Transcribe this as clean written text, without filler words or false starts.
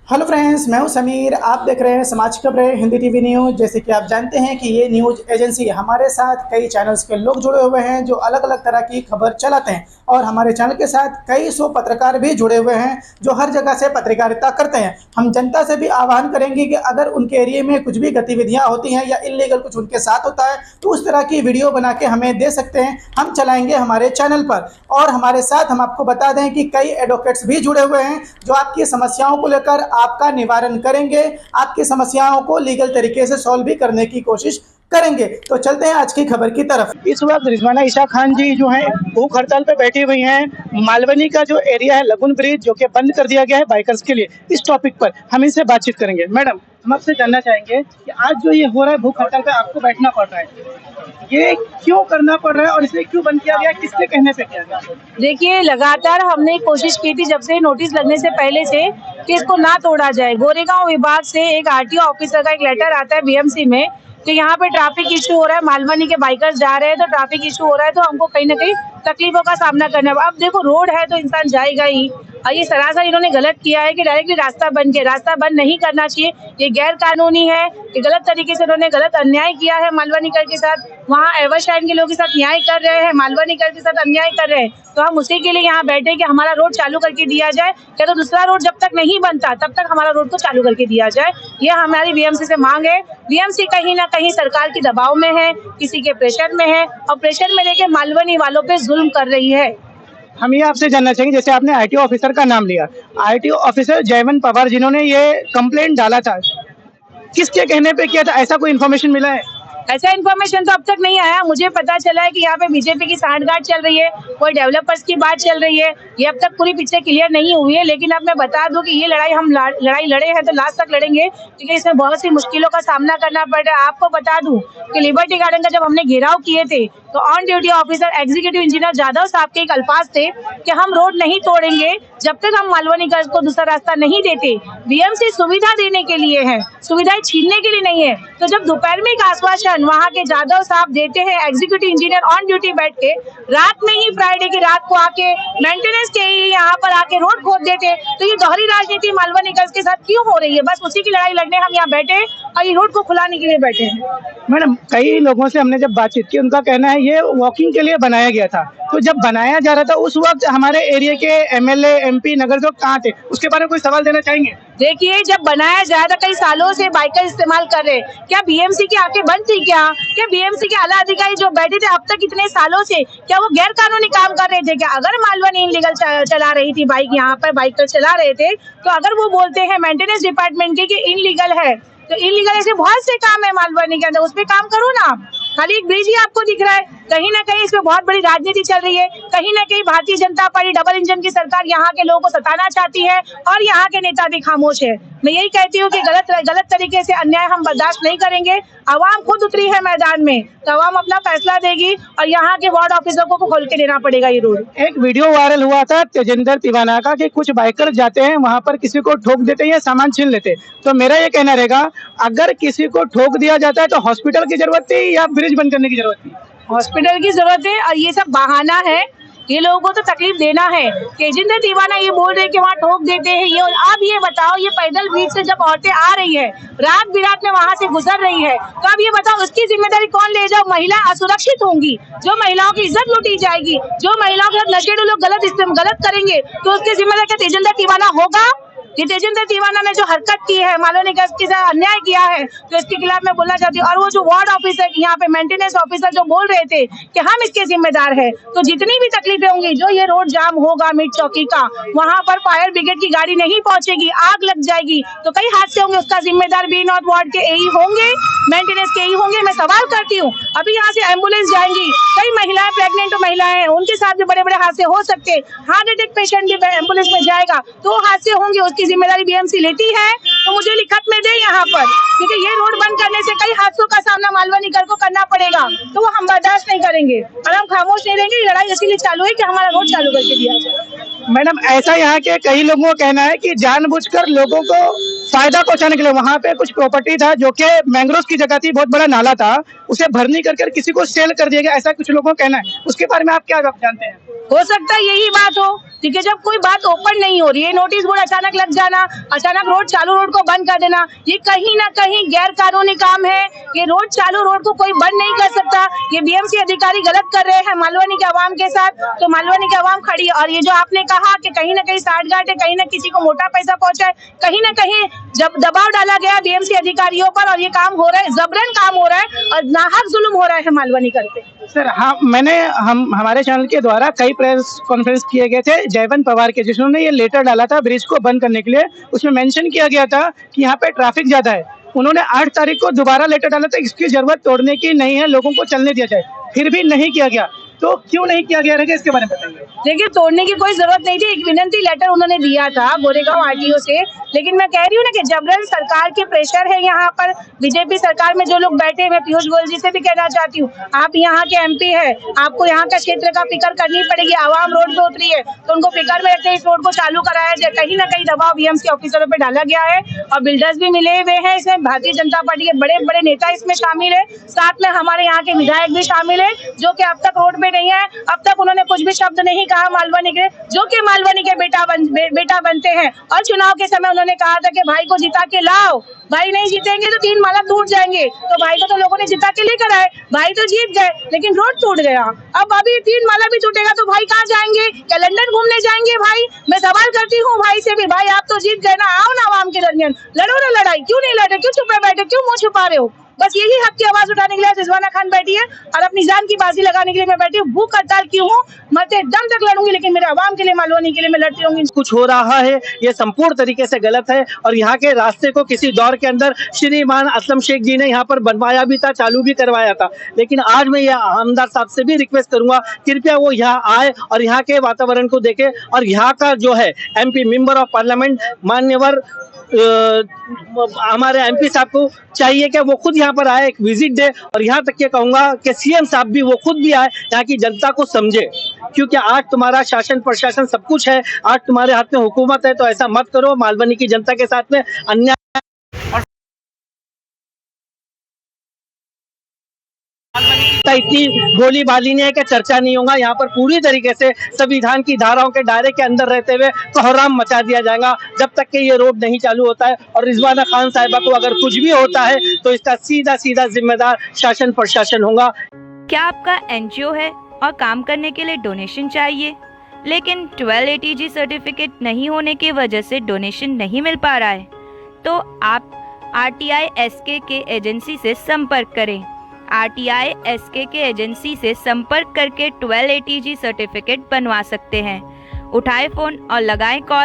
Hello friends, मैं हूं समीर। आप देख रहे हैं समाज खबरें हिंदी टीवी न्यूज़। जैसे कि आप जानते हैं कि ये न्यूज़ एजेंसी हमारे साथ कई चैनल्स के लोग जुड़े हुए हैं जो अलग अलग तरह की खबर चलाते हैं, और हमारे चैनल के साथ कई सौ पत्रकार भी जुड़े हुए हैं जो हर जगह से पत्रकारिता करते हैं। हम जनता से भी आह्वान करेंगे कि अगर उनके एरिया में कुछ भी गतिविधियाँ होती हैं या इलीगल कुछ उनके साथ होता है तो उस तरह की वीडियो बना के हमें दे सकते हैं, हम चलाएंगे हमारे चैनल पर। और हमारे साथ हम आपको बता दें कि कई एडवोकेट्स भी जुड़े हुए हैं जो आपकी समस्याओं को लेकर आपका निवारण करेंगे, आपकी समस्याओं को लीगल तरीके से सॉल्व भी करने की कोशिश करेंगे। तो चलते हैं आज की खबर की तरफ। इस वक्त रिजवाना ईशा खान जी जो है भूख हड़ताल पे बैठी हुई हैं। मालवनी का जो एरिया है लगुन ब्रिज जो कि बंद कर दिया गया है बाइकर्स के लिए, इस टॉपिक पर हम इनसे बातचीत करेंगे। मैडम, हम आपसे जानना चाहेंगे कि आज जो ये हो रहा है भूख हड़ताल पे आपको बैठना पड़ रहा है, ये क्यों करना पड़ रहा है और इसे क्यों बंद किया गया, किसके कहने पे किया गया? देखिए, लगातार हमने कोशिश की थी जब से नोटिस लगने से पहले से कि इसको ना तोड़ा जाए। गोरेगांव विभाग से एक आरटीओ ऑफिसर का एक लेटर आता है बीएमसी में कि यहाँ पे ट्रैफिक इशू हो रहा है, मालवनी के बाइकर्स जा रहे हैं तो ट्रैफिक इशू हो रहा है, तो हमको कहीं ना कहीं तकलीफों का सामना करना है। अब देखो, रोड है तो इंसान जाएगा ही, और ये सरासर इन्होंने गलत किया है कि डायरेक्टली रास्ता बंद नहीं करना चाहिए। ये गैर कानूनी है, ये गलत तरीके से इन्होंने गलत अन्याय किया है मालवनीकर के साथ। वहाँ एवरशाइन के लोगों के साथ न्याय कर रहे हैं, मालवनीकर के साथ अन्याय कर रहे हैं, तो हम उसी के लिए यहाँ बैठे कि हमारा रोड चालू करके दिया जाए, या तो दूसरा रोड जब तक नहीं बनता तब तक हमारा रोड को चालू करके दिया जाए। ये हमारी बीएमसी से मांग है। बीएमसी कहीं ना कहीं सरकार की दबाव में है, किसी के प्रेशर में है, और प्रेशर में लेके मालवनी वालों पे जुल्म कर रही है। हम ये आपसे जानना चाहेंगे, जैसे आपने आईटीओ ऑफिसर का नाम लिया, आईटीओ ऑफिसर जयवंत पवार जिन्होंने ये कंप्लेंट डाला था, किसके कहने पे किया था, ऐसा कोई इन्फॉर्मेशन मिला है? ऐसा इन्फॉर्मेशन तो अब तक नहीं आया। मुझे पता चला है कि यहाँ पे बीजेपी की सांठगांठ चल रही है, कोई डेवलपर्स की बात चल रही है। ये अब तक पूरी पिक्चर क्लियर नहीं हुई है, लेकिन अब मैं बता दूं कि ये लड़ाई हम लड़ाई लड़े हैं तो लास्ट तक लड़ेंगे, क्योंकि इसमें बहुत सी मुश्किलों का सामना करना पड़ रहा है। आपको बता दूं कि लिबर्टी गार्डन का जब हमने घेराव किए थे तो on duty officer executive engineer Jadhav साहब के एक अल्फाज थे कि हम रोड नहीं तोड़ेंगे जब तक हम मालवनीकर को दूसरा रास्ता नहीं देते। बीएमसी सुविधा देने के लिए है, सुविधाएं छीनने के लिए नहीं है। तो जब दोपहर में एक आश्वासन वहाँ के जाधव साहब देते हैं, एग्जीक्यूटिव इंजीनियर ऑन ड्यूटी बैठ के रात में ही, फ्राइडे की रात को आके मेंटेनेंस के ही यहाँ पर आके रोड खोद देते, तो ये दोहरी राजनीति मालवनीकर के साथ क्यों हो रही है? बस उसी की लड़ाई लड़ने हम यहाँ बैठे और ये रोड को खुलाने के लिए बैठे हैं। मैडम, कई लोगों से हमने जब बातचीत की, उनका कहना है ये वॉकिंग के लिए बनाया गया था, तो जब बनाया जा रहा था उस वक्त हमारे एरिया के एमएलए, एमपी, नगर सेवक कहाँ थे? उसके बारे में कोई सवाल देना चाहेंगे? देखिए, जब बनाया जा रहा था कई सालों से बाइकर इस्तेमाल कर रहे, क्या बीएमसी की आंखें बंद थी क्या बीएमसी के आला अधिकारी जो बैठे थे अब तक इतने सालों से, क्या वो गैर कानूनी काम कर रहे थे क्या? अगर मालवनी इनलीगल चला रही थी बाइक, यहाँ पर बाइकर चला रहे थे, तो अगर वो बोलते हैं मेंटेनेंस डिपार्टमेंट के कि इनलीगल है, तो इनलीगल ऐसे बहुत से काम है मालवनी के अंदर, उस पर काम करो ना। खाली एक ब्रिज ही आपको दिख रहा है। कहीं ना कहीं इसमें बहुत बड़ी राजनीति चल रही है। कहीं ना कहीं Bharatiya Janata party double engine की सरकार यहाँ के लोगों को सताना चाहती है और यहाँ के नेता भी खामोश है। मैं यही कहती हूँ कि गलत तरीके से अन्याय हम बर्दाश्त नहीं करेंगे। आवाम खुद उतरी है मैदान में, तो आवाम अपना फैसला देगी और यहाँ के वार्ड ऑफिसरों को खोल के देना पड़ेगा ये रोड। एक वीडियो वायरल हुआ था तेजेंद्र तिवाना का कि कुछ बाइकर जाते हैं वहां पर किसी को ठोक देते हैं या सामान छीन लेते हैं, तो मेरा ये कहना रहेगा, अगर किसी को ठोक दिया जाता है तो हॉस्पिटल की जरूरत थी या ब्रिज बंद करने की जरूरत थी? हॉस्पिटल की जरूरत है, और ये सब बहाना है, ये लोगों को तो तकलीफ देना है। तेजेंद्र तिवाना ये बोल रहे हैं कि वहाँ ठोक देते हैं ये। अब ये बताओ, ये पैदल ब्रिज से जब औरतें आ रही है, रात बिरात में वहाँ से गुजर रही है, तो अब ये बताओ उसकी जिम्मेदारी कौन ले जाओ? महिला असुरक्षित होंगी, जो महिलाओं की इज्जत लूटी जाएगी, जो महिलाओं के साथ नशेड़ी लोग गलत करेंगे, तो उसकी जिम्मेदारी क्या तेजेंद्र तिवाना होगा? ये तेजेंद्र तिवाना ने जो हरकत की है, मालवनीकर के साथ अन्याय किया है, तो इसके खिलाफ मैं बोलना चाहती हूँ। और वो जो वार्ड ऑफिसर, यहाँ पे मेंटेनेंस ऑफिसर जो बोल रहे थे कि हम इसके जिम्मेदार है, तो जितनी भी तकलीफें होंगी, जो ये रोड जाम होगा मिड चौकी का, वहाँ पर फायर ब्रिगेड की गाड़ी नहीं पहुंचेगी, आग लग जाएगी, तो कई हादसे होंगे, उसका जिम्मेदार बी नॉर्थ वार्ड के एई होंगे, मेंटेनेंस के एई होंगे। मैं सवाल करती हूँ, अभी यहाँ से एम्बुलेंस जाएंगी, कई महिलाएं, प्रेग्नेंट महिलाएं हैं, उनके साथ भी बड़े बड़े हादसे हो सकते हैं। हार्ट अटैक पेशेंट भी एम्बुलेंस में जाएगा तो हादसे होंगे, उसकी जिम्मेदारी बीएमसी लेती है, तो मुझे लिखत में दे यहाँ पर, क्योंकि ये रोड बंद करने से कई हादसों का सामना मालवनीकर को करना पड़ेगा, तो वो हम बर्दाश्त नहीं करेंगे और हम खामोश नहीं रहेंगे। लड़ाई इसीलिए चालू है कि हमारा रोड चालू करके दिया जाए। मैडम, ऐसा यहाँ के कई लोगों का कहना है कि जानबूझकर लोगों को फायदा पहुंचाने के लिए, वहाँ पे कुछ प्रॉपर्टी था जो कि मैंग्रोव की जगह थी, बहुत बड़ा नाला था, उसे भरनी कर किसी को सेल कर दिया गया, ऐसा कुछ लोगों का कहना है। उसके बारे में आप क्या जानते हैं? हो सकता है यही बात हो, क्योंकि जब कोई बात ओपन नहीं हो रही है, नोटिस बोर्ड अचानक लग जाना, अचानक रोड चालू रोड को बंद कर देना, ये कहीं ना कहीं गैर कानूनी काम है। ये रोड चालू रोड को कोई बंद नहीं कर सकता। ये बीएमसी अधिकारी गलत कर रहे हैं मालवनी के आवाम के साथ, तो मालवनी के आवाम खड़ी है। और ये जो आपने कहा कि कहीं ना कहीं साठगांठ है, कहीं ना किसी को मोटा पैसा पहुंचा है, कहीं ना कहीं जब दबाव डाला गया बीएमसी अधिकारियों पर और ये काम हो रहा है, जबरन काम हो रहा है और नाहक जुल्म हो रहा है मालवनी करते। सर हाँ, हमारे चैनल के द्वारा कई प्रेस कॉन्फ्रेंस किए गए थे जयवंत पवार के, जिन्होंने ये लेटर डाला था ब्रिज को बंद करने के लिए। उसमें मेंशन किया गया था कि यहाँ पे ट्रैफिक ज्यादा है। उन्होंने 8 तारीख को दोबारा लेटर डाला था, इसकी जरूरत तोड़ने की नहीं है, लोगों को चलने दिया जाए, फिर भी नहीं किया गया। तो क्यों नहीं किया गया रहेगा, इसके बारे में बताइए। देखिए, तोड़ने की कोई जरूरत नहीं थी। एक विनती लेटर उन्होंने दिया था गोरेगांव आरटीओ से, लेकिन मैं कह रही हूँ ना कि जबरन सरकार के प्रेशर है यहाँ पर। बीजेपी सरकार में जो लोग बैठे हुए, पीयूष गोयल जी से भी कहना चाहती हूँ, आप यहाँ के एमपी है, आपको यहाँ का क्षेत्र का फिक्र करनी पड़ेगी। आवाम रोड पे उतरी है तो उनको फिक्र में रखते इस रोड को चालू कराया जाए। कहीं ना कहीं दबाव बीएमसी ऑफिसरों पे डाला गया है और बिल्डर्स भी मिले हुए हैं इसमें। भारतीय जनता पार्टी के बड़े बड़े नेता इसमें शामिल है, साथ में हमारे यहाँ के विधायक भी शामिल है, जो कि अब तक रोड पे नहीं है। अब तक उन्होंने कुछ भी शब्द नहीं कहा मालवनी के, जो कि मालवनी के बेटा बनते हैं। और चुनाव के समय उन्होंने कहा था कि भाई को जिता के लाओ, भाई नहीं जीतेंगे तो 3 माला टूट जाएंगे। तो भाई को तो लोगों ने जिता के लेकर आए, भाई तो जीत गए, लेकिन रोड टूट गया। अब अभी 3 माला भी टूटेगा तो भाई कहाँ जाएंगे? क्या लंदन घूमने जाएंगे? भाई मैं सवाल करती हूँ भाई से भी, भाई आप तो जीत गए ना, आओ ना आवाम के दरमियान, लड़ो ना लड़ाई। क्यों नहीं लड़े? क्यों चुप बैठे? क्यों मुंह छुपा रहे हो? बस यही हक की आवाज उठाने के लिए रिजवाना खान बैठी है और अपनी जान की बाजी लगाने के लिए मैं बैठी हूँ। भूख हड़ताल की हूँ, मरते दम तक लड़ूंगी, लेकिन मेरे आवाम के लिए, मालवनी के लिए मैं लड़ती रहूंगी। कुछ हो रहा है ये संपूर्ण तरीके से गलत है और यहाँ के रास्ते को किसी दौर के अंदर श्रीमान असलम शेख जी ने यहाँ पर बनवाया भी था, चालू भी करवाया था। लेकिन आज मैं ये आमदार साहब से भी रिक्वेस्ट करूंगा, कृपया वो यहाँ आए और यहाँ के वातावरण को देखें और यहाँ का जो है एमपी मेंबर ऑफ पार्लियामेंट मान्यवर हमारे एमपी साहब को चाहिए कि वो खुद यहाँ पर आए, एक विजिट दे और यहाँ तक के कहूंगा कि सीएम साहब भी वो खुद भी आए, यहाँ की जनता को समझे। क्योंकि आज तुम्हारा शासन प्रशासन सब कुछ है, आज तुम्हारे हाथ में हुकूमत है, तो ऐसा मत करो मालवनी की जनता के साथ में अन्याय। इतनी गोलीबारी नहीं है कि चर्चा नहीं होगा। यहाँ पर पूरी तरीके से संविधान की धाराओं के दायरे के अंदर रहते हुए कोहराम मचा दिया जाएगा जब तक कि ये रोड नहीं चालू होता है। और रिजवाना खान साहिबा को अगर कुछ भी होता है तो इसका सीधा सीधा जिम्मेदार शासन प्रशासन होगा। क्या आपका एनजीओ है और काम करने के लिए डोनेशन चाहिए, लेकिन 1280G सर्टिफिकेट नहीं होने की वजह से डोनेशन नहीं मिल पा रहा है, तो आप RTI SK के एजेंसी से संपर्क करें। RTI SK के एजेंसी से संपर्क करके 1280G सर्टिफिकेट बनवा सकते हैं। उठाए फ़ोन और लगाएं कॉल।